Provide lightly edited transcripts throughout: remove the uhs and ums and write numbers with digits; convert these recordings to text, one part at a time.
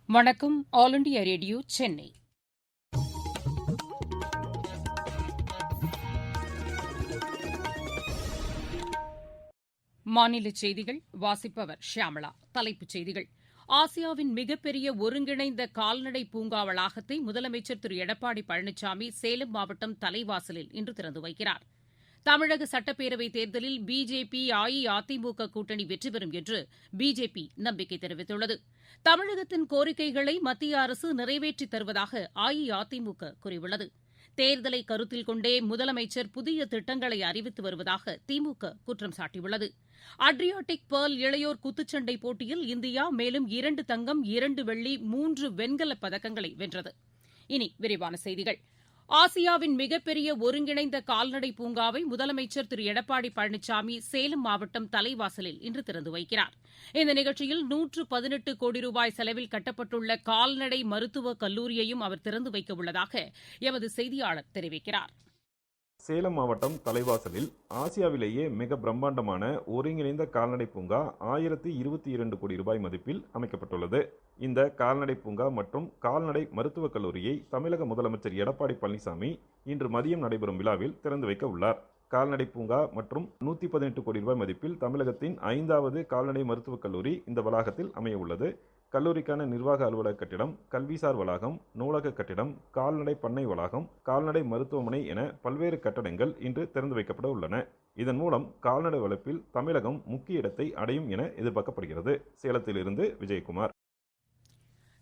வணக்கம். All India radio Chennai. மாநிலச் செய்திகள் வாசிப்பவர் ஷியாமளா. தலைப்புச் செய்திகள்: ஆசியாவின் மிகப்பெரிய ஒருங்கிணைந்த கால்நடை பூங்கா வளாகத்தை முதலமைச்சர் திரு எடப்பாடி பழனிசாமி சேலம் மாவட்டம் தலைவாசலில் இன்று திறந்து வைக்கிறார். தமிழக சட்டப்பேரவைத் தேர்தலில் பிஜேபி அஇஅதிமுக கூட்டணி வெற்றி பெறும் என்று பிஜேபி நம்பிக்கை தெரிவித்துள்ளது. தமிழகத்தின் கோரிக்கைகளை மத்திய அரசு நிறைவேற்றித் தருவதாக அஇஅதிமுக கூறியுள்ளது. தேர்தலை கருத்தில் கொண்டே முதலமைச்சர் புதிய திட்டங்களை அறிவித்து வருவதாக திமுக குற்றம் சாட்டியுள்ளது. அட்ரியாட்டிக் பேர்ல் இளையோர் குத்துச்சண்டை போட்டியில் இந்தியா மேலும் 2 தங்கம், 2 வெள்ளி, 3 வெண்கலப் பதக்கங்களை வென்றது. இனி விரிவான செய்திகள். ஆசியாவின் மிகப்பெரிய ஒருங்கிணைந்த கால்நடை பூங்காவை முதலமைச்சர் திரு எடப்பாடி பழனிசாமி சேலம் மாவட்டம் தலைவாசலில் இன்று திறந்து வைக்கிறார். இந்த நிகழ்ச்சியில் 118 கோடி ரூபாய் செலவில் கட்டப்பட்டுள்ள கால்நடை மருத்துவக் கல்லூரியையும் அவர் திறந்து வைக்கவுள்ளதாக எமது செய்தியாளர் தெரிவிக்கிறார். சேலம் மாவட்டம் தலைவாசலில் ஆசியாவிலேயே மிக பிரம்மாண்டமான ஒருங்கிணைந்த கால்நடை பூங்கா 1022 கோடி ரூபாய் மதிப்பில் அமைக்கப்பட்டுள்ளது. இந்த கால்நடை பூங்கா மற்றும் கால்நடை மருத்துவக் கல்லூரியை தமிழக முதலமைச்சர் எடப்பாடி பழனிசாமி இன்று மதியம் நடைபெறும் விழாவில் திறந்து வைக்க உள்ளார். கால்நடை பூங்கா மற்றும் 118 கோடி ரூபாய் மதிப்பில் தமிழகத்தின் 5வது கால்நடை மருத்துவக் கல்லூரி இந்த வளாகத்தில் அமைய உள்ளது. கல்லூரிக்கான நிர்வாக அலுவலக கட்டிடம், கல்விசார் வளாகம், நூலக கட்டிடம், கால்நடை பண்ணை வளாகம், கால்நடை மருத்துவமனை என பல்வேறு கட்டடங்கள் இன்று திறந்து வைக்கப்பட உள்ளன. இதன் மூலம் கால்நடை வளர்ப்பில் தமிழகம் முக்கிய இடத்தை அடையும் என எதிர்பார்க்கப்படுகிறது. சேலத்திலிருந்து விஜயகுமார்.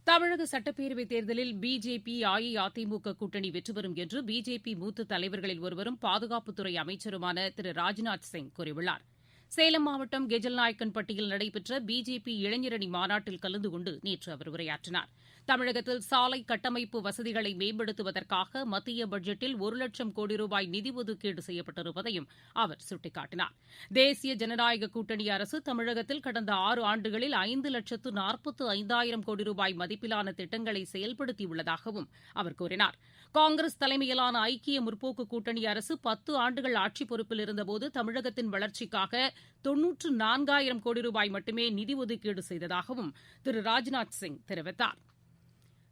தமிழக சட்டப்பேரவைத் தேர்தலில் பிஜேபி அஇஅதிமுக கூட்டணி வெற்றி பெறும் என்று பிஜேபி மூத்த தலைவர்களில் ஒருவரும் பாதுகாப்புத்துறை அமைச்சருமான திரு ராஜ்நாத் சிங் கூறியுள்ளார். சேலம் மாவட்டம் கெஜல்நாயக்கன்பட்டியில் நடைபெற்ற பிஜேபி இளைஞரணி மாநாட்டில் கலந்து கொண்டு நேற்று அவர் உரையாற்றினார். தமிழகத்தில் சாலை கட்டமைப்பு வசதிகளை மேம்படுத்துவதற்காக மத்திய பட்ஜெட்டில் 1,00,000 கோடி ரூபாய் நிதி ஒதுக்கீடு செய்யப்பட்டிருப்பதையும் அவர் சுட்டிக்காட்டினார். தேசிய ஜனநாயக கூட்டணி அரசு தமிழகத்தில் கடந்த 6 ஆண்டுகளில் 5,45,000 கோடி ரூபாய் மதிப்பிலான திட்டங்களை செயல்படுத்தியுள்ளதாகவும் அவர் கூறினார். காங்கிரஸ் தலைமையிலான ஐக்கிய முற்போக்கு கூட்டணி அரசு 10 ஆண்டுகள் ஆட்சிப் பொறுப்பில் இருந்தபோது தமிழகத்தின் வளர்ச்சிக்காக 94,000 கோடி ரூபாய் மட்டுமே நிதி ஒதுக்கீடு செய்ததாகவும் திரு ராஜ்நாத் சிங் தெரிவித்தார்.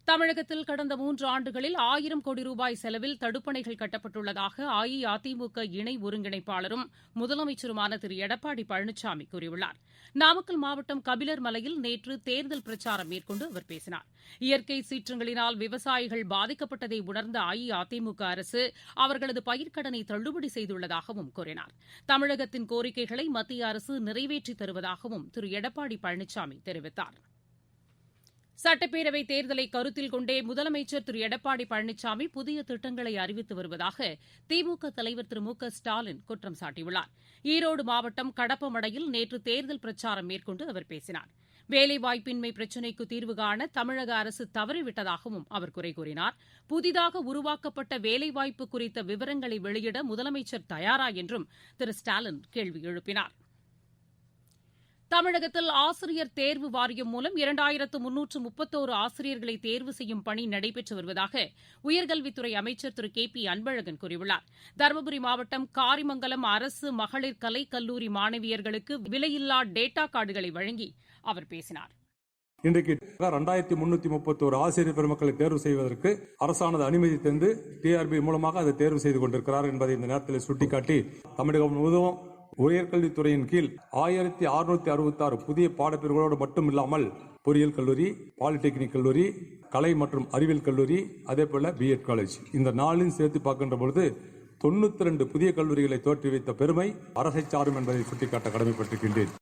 தமிழகத்தில் கடந்த 3 ஆண்டுகளில் 1,000 கோடி ரூபாய் செலவில் தடுப்பணைகள் கட்டப்பட்டுள்ளதாக அஇஅதிமுக இணை ஒருங்கிணைப்பாளரும் முதலமைச்சருமான திரு எடப்பாடி பழனிசாமி கூறியுள்ளார். நாமக்கல் மாவட்டம் கபிலர் மலையில் நேற்று தேர்தல் பிரச்சாரம் மேற்கொண்டு அவர் பேசினார். இயற்கை சீற்றங்களினால் விவசாயிகள் பாதிக்கப்பட்டதை உணர்ந்த அஇஅதிமுக அரசு அவர்களது பயிர்க்கடனை தள்ளுபடி செய்துள்ளதாகவும் கூறினார். தமிழகத்தின் கோரிக்கைகளை மத்திய அரசு நிறைவேற்றித் தருவதாகவும் திரு எடப்பாடி பழனிசாமி தெரிவித்தார். சட்டப்பேரவைத் தேர்தலை கருத்தில் கொண்டே முதலமைச்சர் திரு எடப்பாடி பழனிசாமி புதிய திட்டங்களை அறிவித்து வருவதாக திமுக தலைவர் திரு மு க ஸ்டாலின் குற்றம் சாட்டியுள்ளார். ஈரோடு மாவட்டம் கடப்பமடையில் நேற்று தேர்தல் பிரச்சாரம் மேற்கொண்டு அவர் பேசினார். வேலைவாய்ப்பின்மை பிரச்சினைக்கு தீர்வு காண தமிழக அரசு தவறிவிட்டதாகவும் அவர் குறை கூறினார். புதிதாக உருவாக்கப்பட்ட வேலைவாய்ப்பு குறித்த விவரங்களை வெளியிட முதலமைச்சர் தயாரா என்றும் திரு ஸ்டாலின் கேள்வி எழுப்பினார். தமிழகத்தில் ஆசிரியர் தேர்வு வாரியம் மூலம் 2,331 ஆசிரியர்களை தேர்வு செய்யும் பணி நடைபெற்று வருவதாக உயர்கல்வித்துறை அமைச்சர் திரு கே பி அன்பழகன் கூறியுள்ளார். தருமபுரி மாவட்டம் காரிமங்கலம் அரசு மகளிர் கலைக்கல்லூரி மாணவியர்களுக்கு விலையில்லா டேட்டா கார்டுகளை வழங்கி அவர் பேசினார். இன்றைக்கு 2,331 ஆசிரியர் பெருமக்களை தேர்வு செய்வதற்கு அரசானது அனுமதி தந்து டிஆர்பி மூலமாக அதை தேர்வு செய்து கொண்டிருக்கிறார் என்பதை இந்த நேரத்தில் சுட்டிக்காட்டி, தமிழகம் முழுவதும் உயர்கல்வித்துறையின் கீழ் 1,666 புதிய பாடப்பிரிவுகளோடு மட்டும் இல்லாமல் பொறியியல் கல்லூரி, பாலிடெக்னிக் கல்லூரி, கலை மற்றும் அறிவியல் கல்லூரி, அதேபோல பிஎட் காலேஜ், இந்த 4 சேர்த்து பார்க்கின்ற பொழுது 92 புதிய கல்லூரிகளை தோற்றி வைத்த பெருமை அரசை சாரும் என்பதை சுட்டிக்காட்ட கடமைப்பட்டிருக்கின்றேன்.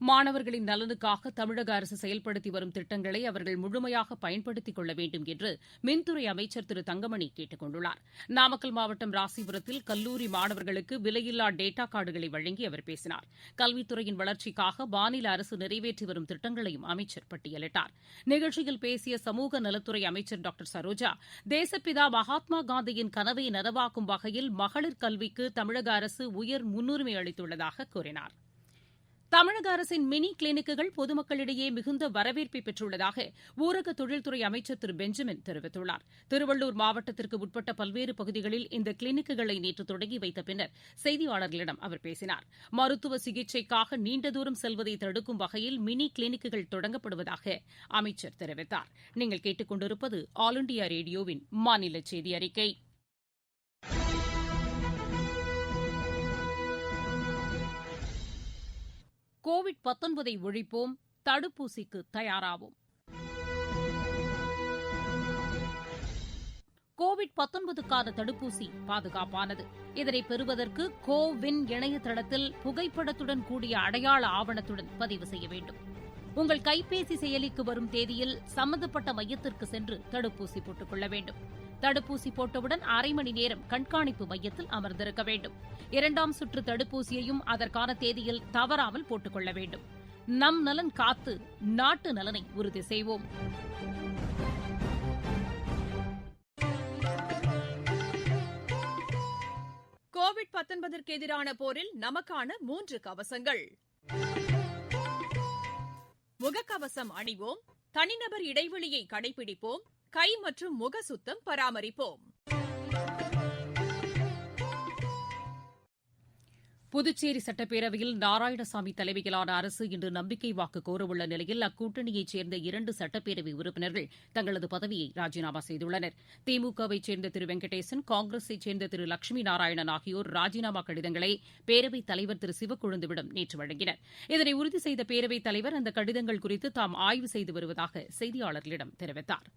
மாணவர்களின் நலனுக்காக தமிழக அரசு செயல்படுத்தி வரும் திட்டங்களை அவர்கள் முழுமையாக பயன்படுத்திக் கொள்ள வேண்டும் என்று மின்துறை அமைச்சர் திரு தங்கமணி கேட்டுக் கொண்டுள்ளார். நாமக்கல் மாவட்டம் ராசிபுரத்தில் கல்லூரி மாணவர்களுக்கு விலையில்லா டேட்டா கார்டுகளை வழங்கி அவர் பேசினார். கல்வித்துறையின் வளர்ச்சிக்காக மாநில அரசு நிறைவேற்றி வரும் திட்டங்களையும் அமைச்சர் பட்டியலிட்டார். நிகழ்ச்சியில் பேசிய சமூக நலத்துறை அமைச்சர் டாக்டர் சரோஜா, தேசப்பிதா மகாத்மா காந்தியின் கனவை நனவாக்கும் வகையில் மகளிர் கல்விக்கு தமிழக அரசு உயர் முன்னுரிமை அளித்துள்ளதாக கூறினார். தமிழக அரசின் மினி கிளினிக்குகள் பொதுமக்களிடையே மிகுந்த வரவேற்பை பெற்றுள்ளதாக ஊரக தொழில்துறை அமைச்சர் திரு பெஞ்சமின் தெரிவித்துள்ளார். திருவள்ளூர் மாவட்டத்திற்கு உட்பட்ட பல்வேறு பகுதிகளில் இந்த கிளினிக்குகளை நேற்று தொடங்கி வைத்த பின்னர் செய்தியாளர்களிடம் அவர் பேசினார். மருத்துவ சிகிச்சைக்காக நீண்ட தூரம் செல்வதை தடுக்கும் வகையில் மினி கிளினிக்குகள் தொடங்கப்படுவதாக அமைச்சர் தெரிவித்தார். நீங்கள் கேட்டுக் கொண்டிருப்பது ஆல் இண்டியா ரேடியோவின் மாநில செய்தி அறிக்கை. கோவிட்-19 ஒழிப்போம், தடுப்பூசிக்கு தயாராவோம். கோவிட்-19க்கான தடுப்பூசி பாதுகாப்பானது. இதனை பெறுவதற்கு கோவின் இணையதளத்தில் புகைப்படத்துடன் கூடிய அடையாள ஆவணத்துடன் பதிவு செய்ய வேண்டும். உங்கள் கைபேசி செயலிக்கு வரும் தேதியில் சம்பந்தப்பட்ட மையத்திற்கு சென்று தடுப்பூசி போட்டுக் கொள்ள வேண்டும். தடுப்பூசி போட்டவுடன் அரை மணி நேரம் கண்காணிப்பு மையத்தில் அமர்ந்திருக்க வேண்டும். 2ஆம் சுற்று தடுப்பூசியையும் அதற்கான தேதியில் தவறாமல் போட்டுக் கொள்ள வேண்டும். நம் நலன் காத்து நாட்டு நலனை உறுதி செய்வோம். கோவிட்-19ற்கு எதிரான போரில் நமக்கான 3 கவசங்கள். முகக்கவசம் அணிவோம், தனிநபர் இடைவெளியை கடைபிடிப்போம், கை மற்றும் முக சுத்தம் பராமரிப்போம். புதுச்சேரி சட்டப்பேரவையில் நாராயணசாமி தலைமையிலான அரசு இன்று நம்பிக்கை வாக்கு கோரவுள்ள நிலையில் அக்கூட்டணியைச் சேர்ந்த 2 சட்டப்பேரவை உறுப்பினர்கள் தங்களது பதவியை ராஜினாமா செய்துள்ளனர். திமுகவைச் சேர்ந்த திரு வெங்கடேசன், காங்கிரஸைச் சேர்ந்த திரு லட்சுமி நாராயணன் ஆகியோர் ராஜினாமா கடிதங்களை பேரவைத் தலைவர் திரு சிவக்கொழுந்துவிடம் நேற்று வழங்கினர். இதனை உறுதி செய்த பேரவைத் தலைவர் அந்த கடிதங்கள் குறித்து தாம் ஆய்வு செய்து வருவதாக செய்தியாளர்களிடம் தெரிவித்தார்.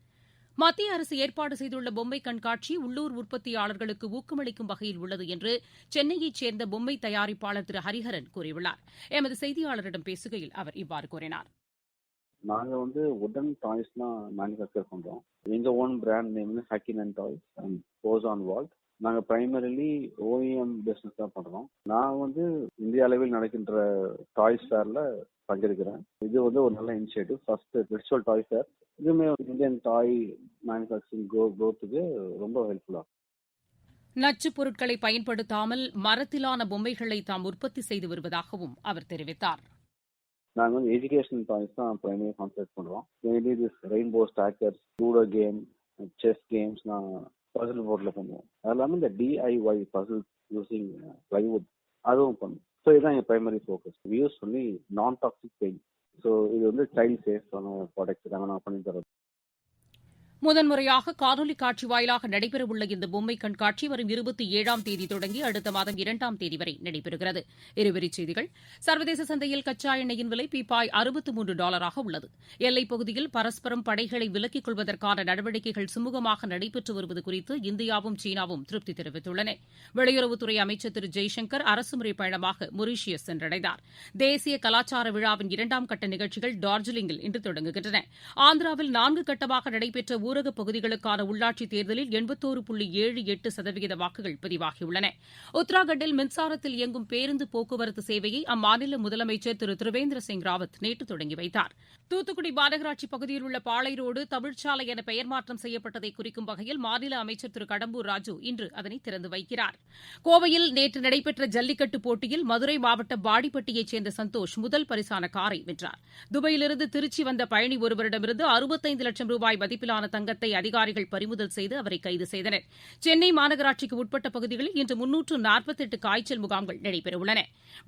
மத்திய அரசு ஏற்பாடு செய்துள்ள பொம்மை கண்காட்சி உள்ளூர் உற்பத்தியாளர்களுக்கு ஊக்கமளிக்கும் வகையில் உள்ளது என்று சென்னையைச் சேர்ந்த பொம்மை தயாரிப்பாளர் திரு ஹரிஹரன் கூறியுள்ளார். எமது செய்தியாளரிடம் பேசுகையில் அவர் இவ்வாறு கூறினார். நாங்க உடன் டாய்ஸ்லாம் மேனுஃபேக்சர் பண்றோம். எங்க own brand name huggin and toys and pose on walled. நாங்க பிரைமரிலி ஓஎம் பிசினஸ் தான் பண்றோம். நான் இந்திய அளவில் நடக்கின்ற டாய்ஸ் ஃபேர்ல பங்கெடுக்கிறேன். இது ஒரு நல்ல இனிஷியேட்டிவ். ஃபர்ஸ்ட் விர்ச்சுவல் டாய் ஃபேர். இதுவுமே இந்தியன் டாய் மேனுஃபேக்சரிங் க்ரோத்துக்கு ரொம்ப ஹெல்ப்ஃபுல்லா. நச்சுப் பொருட்களை பயன்படுத்தாமல் மரத்திலான பொம்மைகளை தாம் உற்பத்தி செய்து வருவதாகவும் அவர் தெரிவித்தார். நாங்கள் எஜுகேஷனல் டாய்ஸ் தான் பிரைமரி கான்செப்ட் பண்றோம். Rainbow stockers, ludo game, chess games நான் பசில் போர்ட்ல பண்ணுவோம். அது இல்லாமல் இந்த DIY பசில் யூசிங் பிளைவுட் அதுவும் பண்ணுவோம். ஸோ இதுதான் எங்கள் பிரைமரி ஃபோக்கஸ். யூஸ் பண்ணி நான் டாக்ஸிக் பெயிண்ட். ஸோ இது சைல்ட் சேஃபான ப்ராடக்ட்ஸ் தாங்க நான் பண்ணி தரோம். முதன்முறையாக காணொலி காட்சி வாயிலாக நடைபெறவுள்ள இந்த பொம்மை கண்காட்சி வரும் 27ஆம் தேதி தொடங்கி அடுத்த மாதம் 2ஆம் தேதி வரை நடைபெறுகிறது. இருவரிச் செய்திகள். சர்வதேச சந்தையில் கச்சா எண்ணெயின் விலை பீப்பாய் $63 உள்ளது. எல்லைப் பகுதியில் பரஸ்பரம் படைகளை விலக்கிக் கொள்வதற்கான நடவடிக்கைகள் சுமூகமாக நடைபெற்று வருவது குறித்து இந்தியாவும் சீனாவும் திருப்தி தெரிவித்துள்ளன. வெளியுறவுத்துறை அமைச்சர் திரு ஜெய்சங்கர் அரசுமுறை பயணமாக மொரீஷியஸ் சென்றடைந்தார். தேசிய கலாச்சார விழாவின் 2ஆம் கட்ட நிகழ்ச்சிகள் டார்ஜிலிங்கில் இன்று தொடங்குகின்றன. ஆந்திராவில் 4 கட்டமாக நடைபெற்ற ஊரகப் பகுதிகளுக்கான உள்ளாட்சித் தேர்தலில் 81.78% வாக்குகள் பதிவாகியுள்ளன. உத்தராகண்டில் மின்சாரத்தில் இயங்கும் பேருந்து போக்குவரத்து சேவையை அம்மாநில முதலமைச்சர் திரு திரிவேந்திர சிங் ராவத் நேற்று தொடங்கி வைத்தார். தூத்துக்குடி மாநகராட்சி பகுதியில் உள்ள பாளை ரோடு தமிழ்ச்சாலை என பெயர் மாற்றம் செய்யப்பட்டதை குறிக்கும் வகையில் மாநில அமைச்சர் திரு கடம்பூர் ராஜு இன்று அதனை திறந்து வைக்கிறார். கோவையில் நேற்று நடைபெற்ற ஜல்லிக்கட்டு போட்டியில் மதுரை மாவட்டம் வாடிப்பட்டியைச் சேர்ந்த சந்தோஷ் முதல் பரிசான காரை வென்றார். துபாயிலிருந்து திருச்சி வந்த பயணி ஒருவரிடமிருந்து 65 லட்சம் ரூபாய் மதிப்பிலான தங்கத்தை அதிகாரிகள் பறிமுதல் செய்து அவரை கைது செய்தனர். சென்னை மாநகராட்சிக்கு உட்பட்ட பகுதிகளில் இன்று 348 காய்ச்சல் முகாம்கள் நடைபெறவுள்ளன.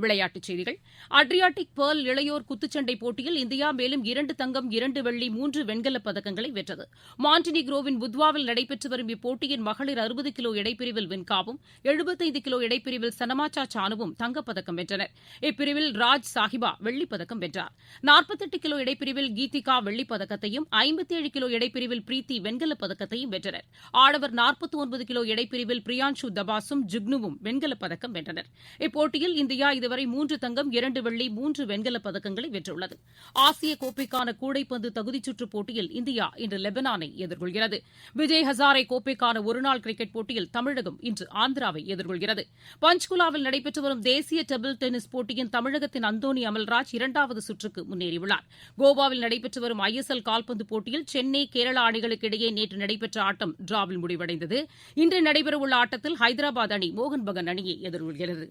விளையாட்டுச் செய்திகள். அட்ரியாட்டிக் பேர்ல் இளையோர் குத்துச்சண்டை போட்டியில் இந்தியா மேலும் 2 தங்கம், 2 வெள்ளி, 3 வெண்கலப் பதக்கங்களை வென்றது. மாண்டினிக்ரோவின் புத்வாவில் நடைபெற்று வரும் இப்போட்டியின் மகளிர் 60 கிலோ எடைப்பிரிவில் வின்காவும் 75 கிலோ எடைப்பிரிவில் சனமாச்சா சானுவும் தங்கப்பதக்கம் வென்றனர். இப்பிரிவில் ராஜ் சாஹிபா வெள்ளிப்பதக்கம் வென்றார். 48 கிலோ எடைப்பிரிவில் கீதிகா வெள்ளிப்பதக்கத்தையும் 57 கிலோ எடைப்பிரிவில் பிரீத்தி வெண்கலப் பதக்கத்தையும் வென்றனர். ஆடவர் 49 கிலோ எடைப்பிரிவில் பிரியான்ஷு தபாசும் ஜுக்னுவும் வெண்கலப் பதக்கம் வென்றனர். இப்போட்டியில் இந்தியா இதுவரை 3 தங்கம், 2 வெள்ளி, 3 வெண்கலப் பதக்கங்களை வென்றுள்ளது. ஆசிய கோப்பைக்கான கூடைப்பந்து தகுதிச்சுற்றுப் போட்டியில் இந்தியா இன்று லெபனானை எதிர்கொள்கிறது. விஜய் ஹசாரே கோப்பைக்கான ஒருநாள் கிரிக்கெட் போட்டியில் தமிழகம் இன்று ஆந்திராவை எதிர்கொள்கிறது. பஞ்ச்குலாவில் நடைபெற்று வரும் தேசிய டேபிள் டென்னிஸ் போட்டியின் தமிழகத்தின் அந்தோணி அமல்ராஜ் 2வது சுற்றுக்கு முன்னேறியுள்ளார். கோவாவில் நடைபெற்று வரும் ISL கால்பந்து போட்டியில் சென்னை, கேரளா அணிகளுக்கு இடையே நேற்று நடைபெற்ற ஆட்டம் டிராவில் முடிவடைந்தது. இன்று நடைபெறவுள்ள ஆட்டத்தில் ஹைதராபாத் அணி மோகன் பகான் அணியை எதிர்கொள்கிறது.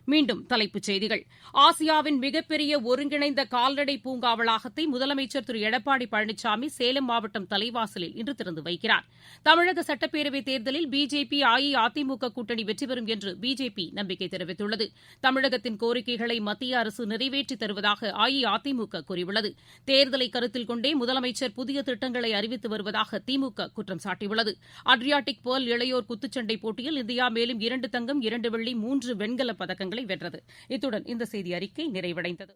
மீண்டும் தலைப்புச் செய்திகள். ஆசியாவின் மிகப்பெரிய ஒருங்கிணைந்த கால்நடை பூங்கா வளாகத்தை முதலமைச்சர் திரு எடப்பாடி பழனிசாமி சேலம் மாவட்டம் தலைவாசலில் இன்று திறந்து வைக்கிறார். தமிழக சட்டப்பேரவைத் தேர்தலில் பிஜேபி அஇஅதிமுக கூட்டணி வெற்றி பெறும் என்று பிஜேபி நம்பிக்கை தெரிவித்துள்ளது. தமிழகத்தின் கோரிக்கைகளை மத்திய அரசு நிறைவேற்றித் தருவதாக அஇஅதிமுக கூறியுள்ளது. தேர்தலை கருத்தில் கொண்டே முதலமைச்சர் புதிய திட்டங்களை அறிவித்து வருவதாக திமுக குற்றம் சாட்டியுள்ளது. அட்ரியாட்டிக் பேர்ல் இளையோர் குத்துச்சண்டை போட்டியில் இந்தியா மேலும் 2 தங்கம் 2 வெள்ளி 3 வெண்கலப் பதக்கங்களை வென்றது. இத்துடன் இந்த செய்தி அறிக்கை நிறைவடைந்தது.